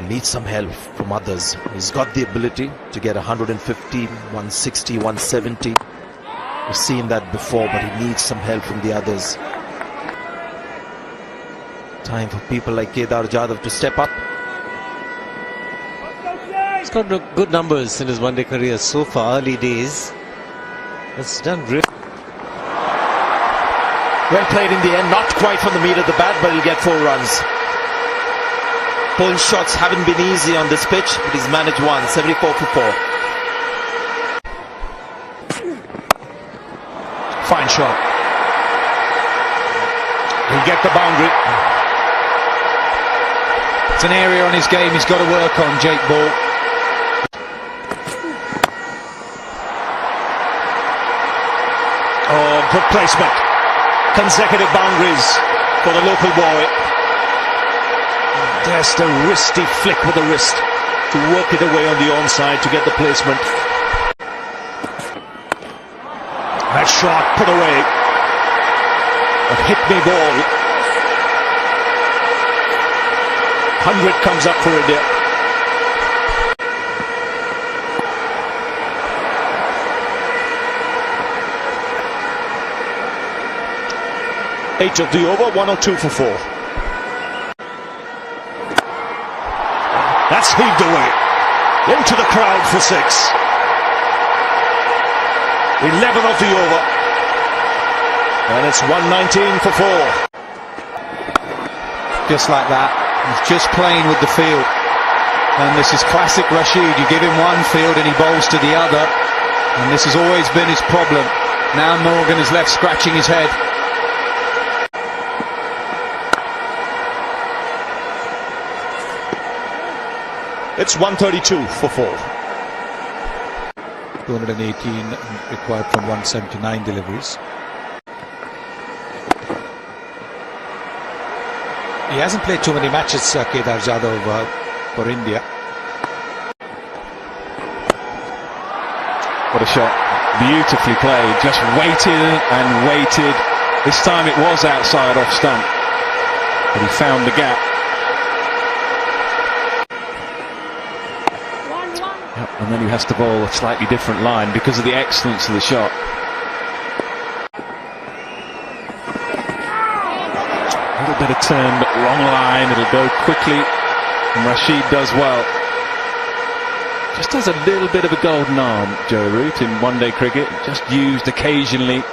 He needs some help from others. He's got the ability to get 150, 160, 170. We've seen that before, but he needs some help from the others. Time for people like Kedar Jadhav to step up. He's got good numbers in his one-day career so far, early days. It's done really well played in the end, not quite from the meat of the bat, but he'll get 4 runs. Pull shots haven't been easy on this pitch, but he's managed one, 74 for 4. Fine shot. He'll get the boundary. It's an area on his game he's got to work on, Jake Ball. Oh, good placement. Consecutive boundaries for the local boy. Just a wristy flick with the wrist to work it away on the onside to get the placement. That shot put away. A hit-me ball. 100 comes up for India. Eight of the over, 102 for 4. That's heaved away. Into the crowd for 6. 11 of the over. And it's 119 for 4. Just like that. He's just playing with the field. And this is classic Rashid. You give him one field and he bowls to the other. And this has always been his problem. Now Morgan is left scratching his head. It's 132 for 4. 218 required from 179 deliveries. He hasn't played too many matches, Kedar Jadhav, for India. What a shot. Beautifully played. Just waited and waited. This time it was outside off stump. But he found the gap. And then he has to bowl a slightly different line because of the excellence of the shot. A little bit of turn, but wrong line. It'll go quickly, and Rashid does well. Just has a little bit of a golden arm, Joe Root, in one-day cricket. Just used occasionally.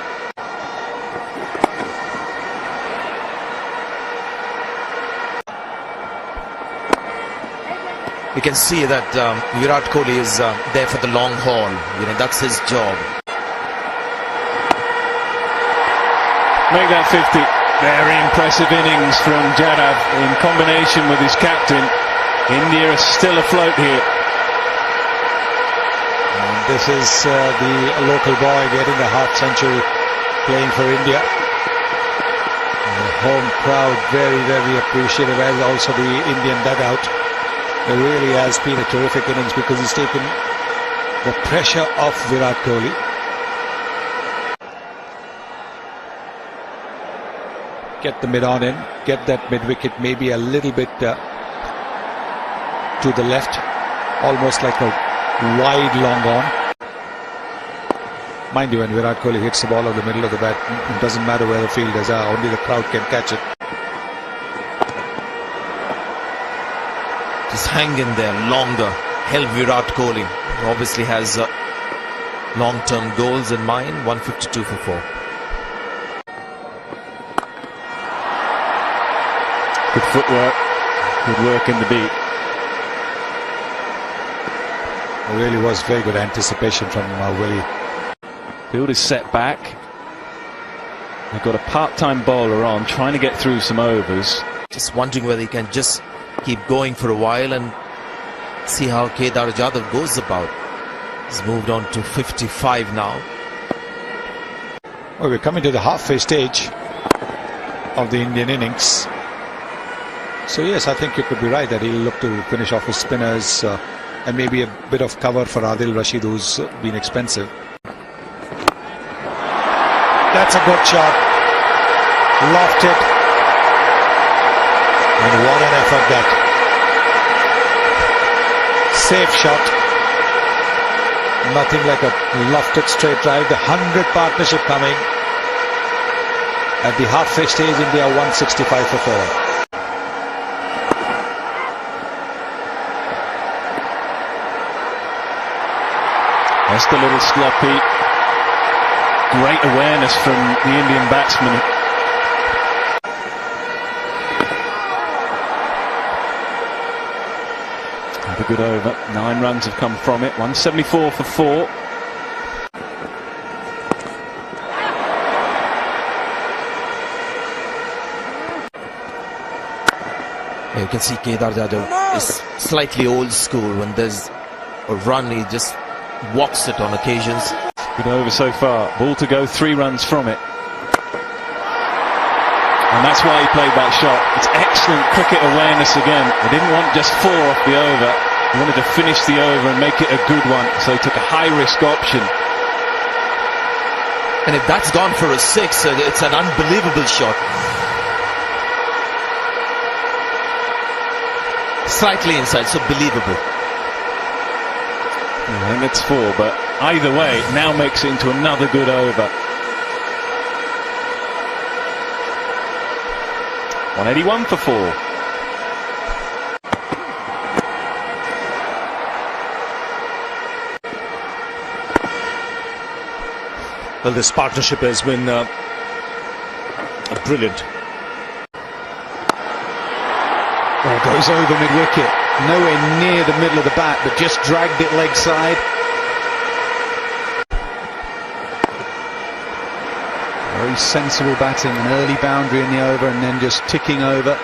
You can see that Virat Kohli is there for the long haul. You know, that's his job. Make that 50. Very impressive innings from Jadhav in combination with his captain. India is still afloat here. And this is the local boy getting a half century playing for India. And the home crowd very, very appreciative, as also the Indian dugout. It really has been a terrific innings because he's taken the pressure off Virat Kohli. Get the mid-on in, get that mid-wicket maybe a little bit to the left, almost like a wide long on. Mind you, when Virat Kohli hits the ball over the middle of the bat, it doesn't matter where the fielders are, only the crowd can catch it. Just hang in there longer. Help Virat Kohli. He obviously has long-term goals in mind. 152 for 4. Good footwork. Good work in the beat. It really was very good anticipation from Willie. Field is set back. They've got a part-time bowler on, trying to get through some overs. Just wondering whether he can just keep going for a while and see how Kedar Jadhav goes about. He's moved on to 55 now. Well, we're coming to the halfway stage of the Indian innings. So yes, I think you could be right that he'll look to finish off his spinners and maybe a bit of cover for Adil Rashid, who's been expensive. That's a good shot. Lofted. And what an effort that. safe shot. Nothing like a lofted straight drive. The 100 partnership coming. At the halfway stage, India 165 for 4. Just a little sloppy. Great awareness from the Indian batsman. Have a good over. 9 runs have come from it. 174 for 4. You can see Kedar Jadhav is slightly old school. When there's a run, he just walks it on occasions. Good over so far. Ball to go, 3 runs from it. And that's why he played that shot. It's excellent cricket awareness again. He didn't want just 4 off the over. He wanted to finish the over and make it a good one. So he took a high-risk option. And if that's gone for a 6, it's an unbelievable shot. Slightly inside, so believable. I think it's 4, but either way, now makes it into another good over. 181 for 4. Well, this partnership has been brilliant. Oh, goes over mid-wicket. Nowhere near the middle of the bat, but just dragged it leg side. Very sensible batting, an early boundary in the over and then just ticking over.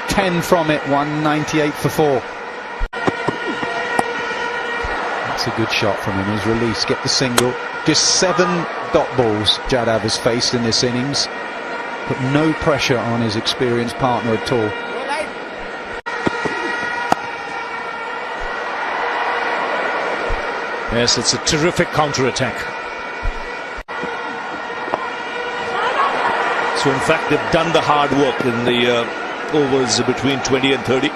10 from it, 198 for 4. That's a good shot from him, his release, get the single. Just 7 dot balls Jadhav has faced in this innings. Put no pressure on his experienced partner at all. Yes, it's a terrific counter-attack. So in fact, they've done the hard work in the overs between 20 and 30.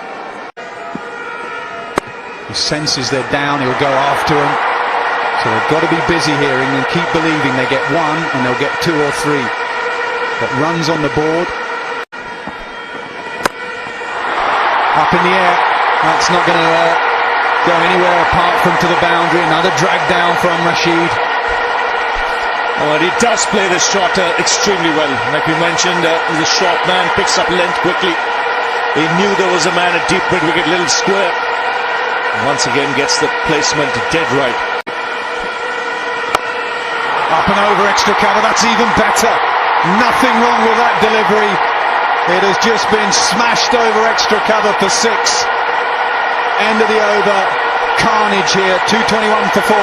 He senses they're down, he'll go after them. So they've got to be busy here and keep believing they get 1 and they'll get 2 or 3. But runs on the board. Up in the air. That's not going to go anywhere apart from to the boundary. Another drag down from Rashid. Oh, and he does play this shot extremely well. Like we mentioned, he's a short man, picks up length quickly. He knew there was a man at deep mid-wicket, little square. And once again gets the placement dead right. Up and over extra cover, that's even better. Nothing wrong with that delivery. It has just been smashed over extra cover for 6. End of the over. Carnage here. 221 for 4.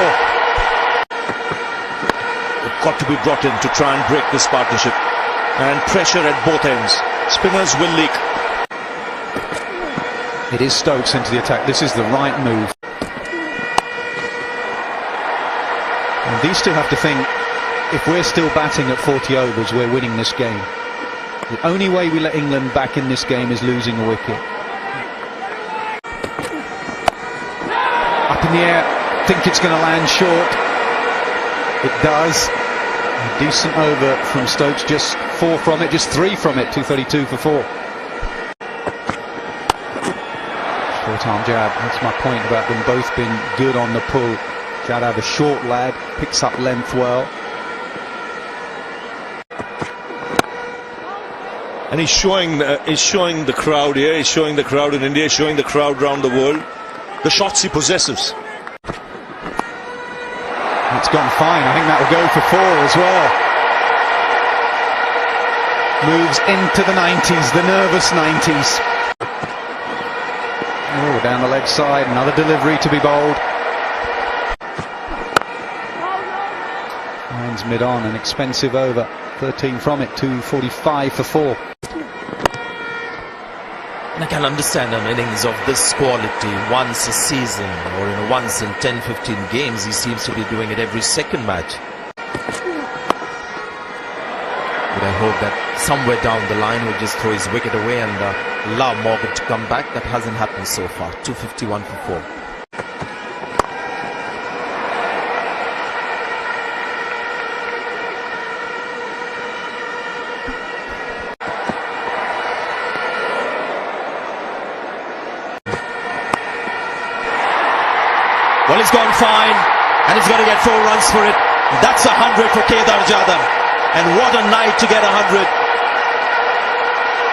They've got to be brought in to try and break this partnership. And pressure at both ends. Spinners will leak. It is Stokes into the attack. This is the right move. And these two have to think, if we're still batting at 40 overs, we're winning this game. The only way we let England back in this game is losing a wicket. Up in the air, think it's going to land short. It does. A decent over from Stokes, just 4 from it, just 3 from it, 232 for 4. Short-arm jab, that's my point about them both being good on the pull. Jadhav, a short lad, picks up length well. And he's showing the crowd here, he's showing the crowd in India, showing the crowd around the world the shots he possesses. It's gone fine. I think that will go for 4 as well. Moves into the 90s, the nervous 90s. Oh, down the leg side, another delivery to be bowled. Finds mid-on, an expensive over. 13 from it, 245 for 4. And I can understand an innings of this quality once a season, or once in 10-15 games. He seems to be doing it every second match. But I hope that somewhere down the line he'll just throw his wicket away and allow Morgan to come back. That hasn't happened so far. 251 for 4. Well, he's gone fine, and he's going to get 4 runs for it. That's 100 for Kedar Jadhav, and what a night to get 100.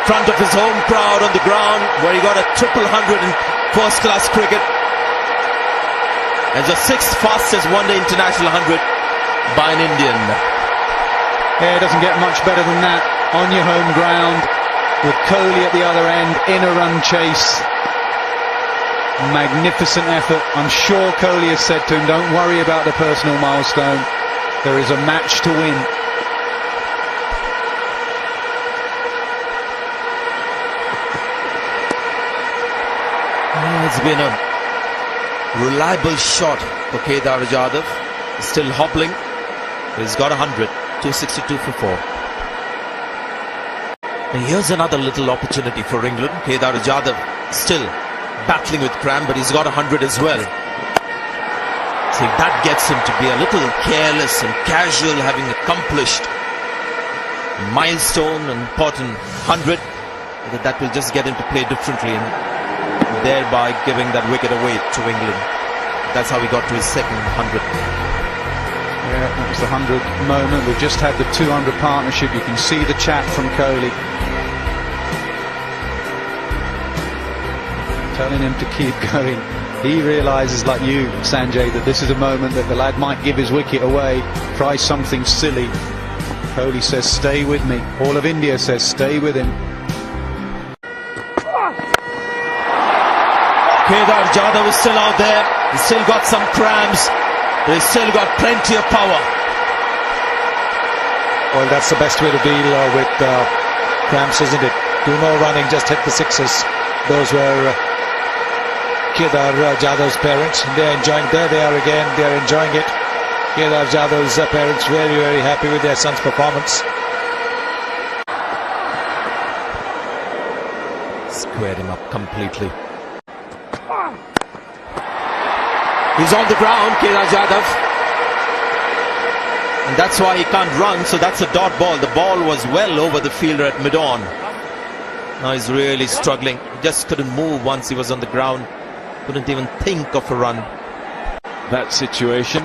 Front of his home crowd on the ground, where he got a triple 100 in first-class cricket. And the 6th fastest one-day international 100 by an Indian. Yeah, it doesn't get much better than that. On your home ground, with Kohli at the other end, in a run chase. Magnificent effort. I'm sure Kohli has said to him, don't worry about the personal milestone. There is a match to win. It's been a reliable shot for Kedar Jadhav. He's still hobbling. He's got 100. 262 for 4. And here's another little opportunity for England. Kedar Jadhav still battling with cramp, but he's got 100 as well. So that gets him to be a little careless and casual, having accomplished a milestone, an important 100. That will just get him to play differently, and thereby giving that wicket away to England. That's how he got to his second 100. Yeah, that was the 100 moment. We've just had the 200 partnership. You can see the chat from Kohli, telling him to keep going. He realises, like you, Sanjay, that this is a moment that the lad might give his wicket away, try something silly. Kohli says, stay with me. All of India says, stay with him. Kedar Jadhav is still out there. He's still got some cramps, but he's still got plenty of power. Well, that's the best way to deal with cramps, isn't it? Do no running, just hit the sixes. Those were Kedar Jadhav's parents, and they're enjoying. There they are again, they're enjoying it. Kedar Jadhav's parents very, very happy with their son's performance. Squared him up completely. He's on the ground, Kedar Jadhav, and that's why he can't run. So that's a dot ball. The ball was well over the fielder at mid-on. Now he's really struggling. He just couldn't move once he was on the ground. Couldn't even think of a run. That situation.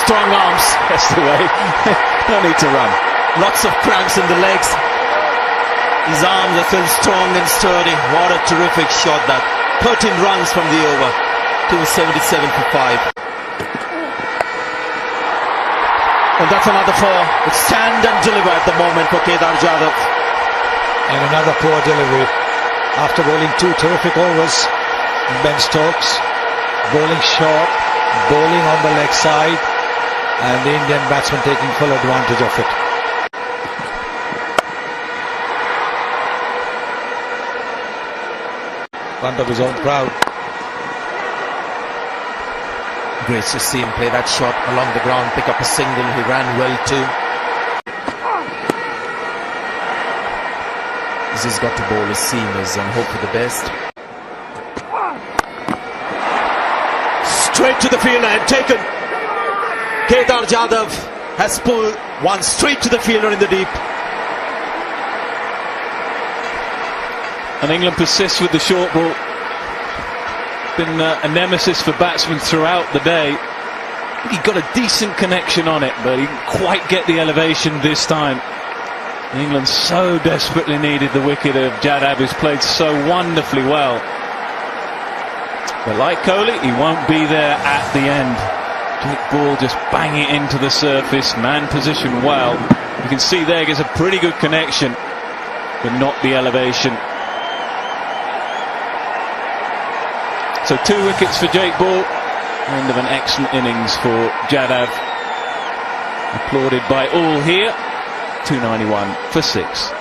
Strong arms. That's the way. No need to run. Lots of cramps in the legs. His arms are still strong and sturdy. What a terrific shot that. 13 runs from the over. 277 for 5. And that's another 4. It's stand and deliver at the moment for Kedar Jadhav. And another poor delivery. After bowling 2 terrific overs, Ben Stokes bowling short, bowling on the leg side, and the Indian batsman taking full advantage of it. Front of his own crowd. Great to see him play that shot along the ground, pick up a single. He ran well too. He's just got to bowl his seamers and hope for the best. Straight to the fielder and taken. Kedar Jadhav has pulled one straight to the fielder in the deep. And England persists with the short ball. Been a nemesis for batsmen throughout the day. He got a decent connection on it, but he didn't quite get the elevation this time. England so desperately needed the wicket of Jadhav, who's played so wonderfully well. But like Kohli, he won't be there at the end. Quick ball, just bang it into the surface, man position well. You can see there gets a pretty good connection, but not the elevation. So 2 wickets for Jake Ball. End of an excellent innings for Jadhav. Applauded by all here. 291 for 6.